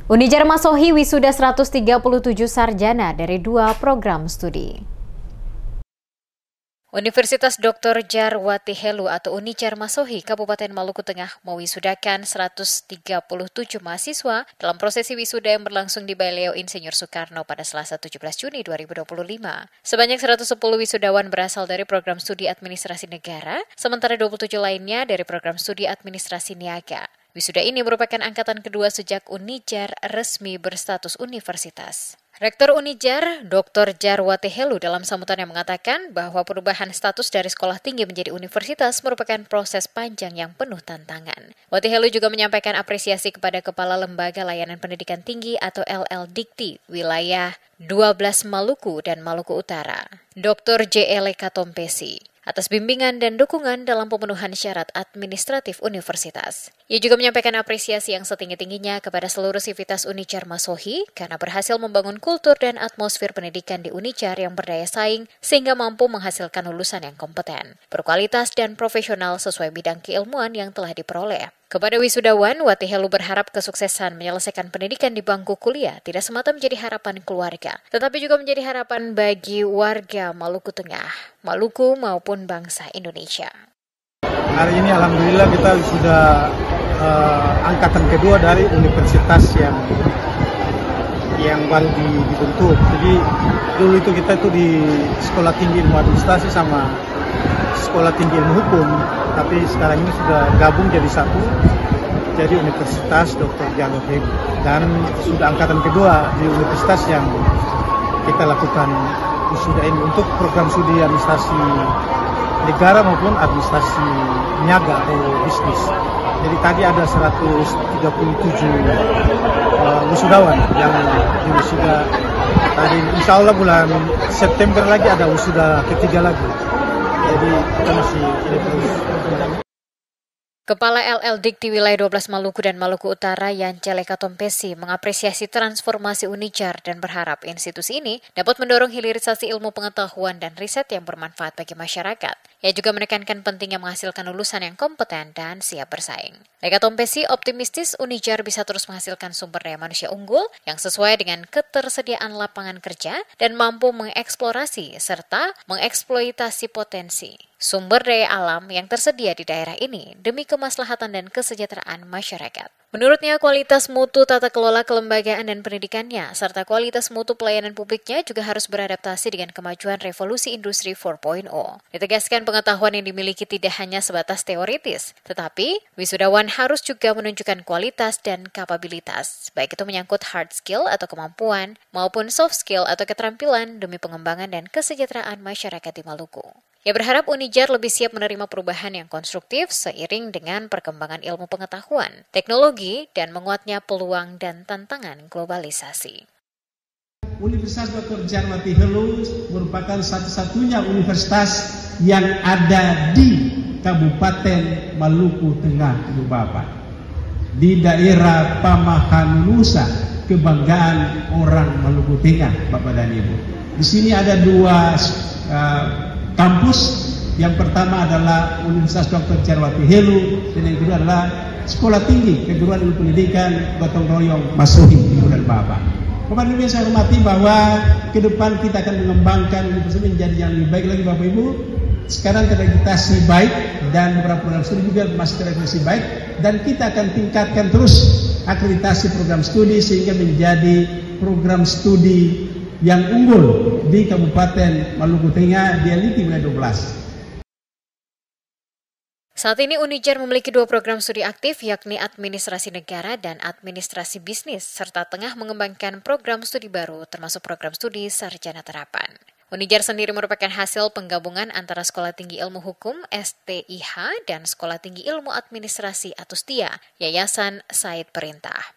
Unijar Masohi wisuda 137 sarjana dari 2 program studi. Universitas Dr. Djarwati Helu atau Unijar Masohi Kabupaten Maluku Tengah mewisudakan 137 mahasiswa dalam prosesi wisuda yang berlangsung di Baleo Insinyur Soekarno pada Selasa 17 Juni 2025. Sebanyak 110 wisudawan berasal dari program studi administrasi negara, sementara 27 lainnya dari program studi administrasi niaga. Wisuda ini merupakan angkatan kedua sejak Unijar resmi berstatus universitas. Rektor Unijar, Dr. Djarwati Helu dalam sambutannya mengatakan bahwa perubahan status dari sekolah tinggi menjadi universitas merupakan proses panjang yang penuh tantangan. Wati Helu juga menyampaikan apresiasi kepada Kepala Lembaga Layanan Pendidikan Tinggi atau LL-Dikti wilayah 12 Maluku dan Maluku Utara, Dr. J.L. Katompesi, atas bimbingan dan dukungan dalam pemenuhan syarat administratif universitas. Ia juga menyampaikan apresiasi yang setinggi-tingginya kepada seluruh sivitas Unijar Masohi karena berhasil membangun kultur dan atmosfer pendidikan di Unijar yang berdaya saing sehingga mampu menghasilkan lulusan yang kompeten, berkualitas dan profesional sesuai bidang keilmuan yang telah diperoleh. Kepada wisudawan, Wati Helu berharap kesuksesan menyelesaikan pendidikan di bangku kuliah tidak semata menjadi harapan keluarga, tetapi juga menjadi harapan bagi warga Maluku Tengah, Maluku maupun bangsa Indonesia. Hari ini alhamdulillah kita sudah angkatan kedua dari universitas yang baru dibentuk. Jadi dulu itu kita di Sekolah Tinggi Ilmu Administrasi sama Sekolah Tinggi Ilmu Hukum, tapi sekarang ini sudah gabung jadi satu, jadi Universitas Dr. Djarwati Helu, dan sudah angkatan kedua di universitas yang kita lakukan wisuda ini untuk program studi administrasi negara maupun administrasi niaga atau bisnis. Jadi tadi ada 137 wisudawan yang wisuda tadi. Insya Allah bulan September lagi ada wisuda ketiga lagi. Jadi kita masih terus. Kepala LL-Dikti wilayah 12 Maluku dan Maluku Utara Yancele Katompesi mengapresiasi transformasi Unijar dan berharap institusi ini dapat mendorong hilirisasi ilmu pengetahuan dan riset yang bermanfaat bagi masyarakat. Ia juga menekankan pentingnya menghasilkan lulusan yang kompeten dan siap bersaing. Katompesi optimistis Unijar bisa terus menghasilkan sumber daya manusia unggul yang sesuai dengan ketersediaan lapangan kerja dan mampu mengeksplorasi serta mengeksploitasi potensi sumber daya alam yang tersedia di daerah ini demi kemaslahatan dan kesejahteraan masyarakat. Menurutnya, kualitas mutu tata kelola kelembagaan dan pendidikannya, serta kualitas mutu pelayanan publiknya juga harus beradaptasi dengan kemajuan revolusi industri 4.0. Ditegaskan pengetahuan yang dimiliki tidak hanya sebatas teoritis, tetapi wisudawan harus juga menunjukkan kualitas dan kapabilitas, baik itu menyangkut hard skill atau kemampuan, maupun soft skill atau keterampilan demi pengembangan dan kesejahteraan masyarakat di Maluku. Ia berharap Unijar lebih siap menerima perubahan yang konstruktif seiring dengan perkembangan ilmu pengetahuan, teknologi, dan menguatnya peluang dan tantangan globalisasi. Universitas Dr. Djarwati Helu merupakan satu-satunya universitas yang ada di Kabupaten Maluku Tengah, Bapak. Di daerah Pamahan Nusa, kebanggaan orang Maluku Tengah, Bapak dan Ibu. Di sini ada dua kampus. Yang pertama adalah Universitas Dr. Djarwati Helu dan yang kedua adalah Sekolah Tinggi Keguruan Ilmu Pendidikan Gotong Royong Masohi, Ibu dan Bapak. Bapak Ibu yang saya hormati, bahwa ke depan kita akan mengembangkan universitas menjadi yang lebih baik lagi, Bapak Ibu. Sekarang terakreditasi baik dan beberapa program studi juga masih terakreditasi baik, dan kita akan tingkatkan terus akreditasi program studi sehingga menjadi program studi yang unggul di Kabupaten Maluku Tengah di LIT wilayah 12. Saat ini Unijar memiliki 2 program studi aktif, yakni Administrasi Negara dan Administrasi Bisnis, serta tengah mengembangkan program studi baru termasuk program studi Sarjana Terapan. Unijar sendiri merupakan hasil penggabungan antara Sekolah Tinggi Ilmu Hukum (STIH) dan Sekolah Tinggi Ilmu Administrasi atau STIA, Yayasan Said Perintah.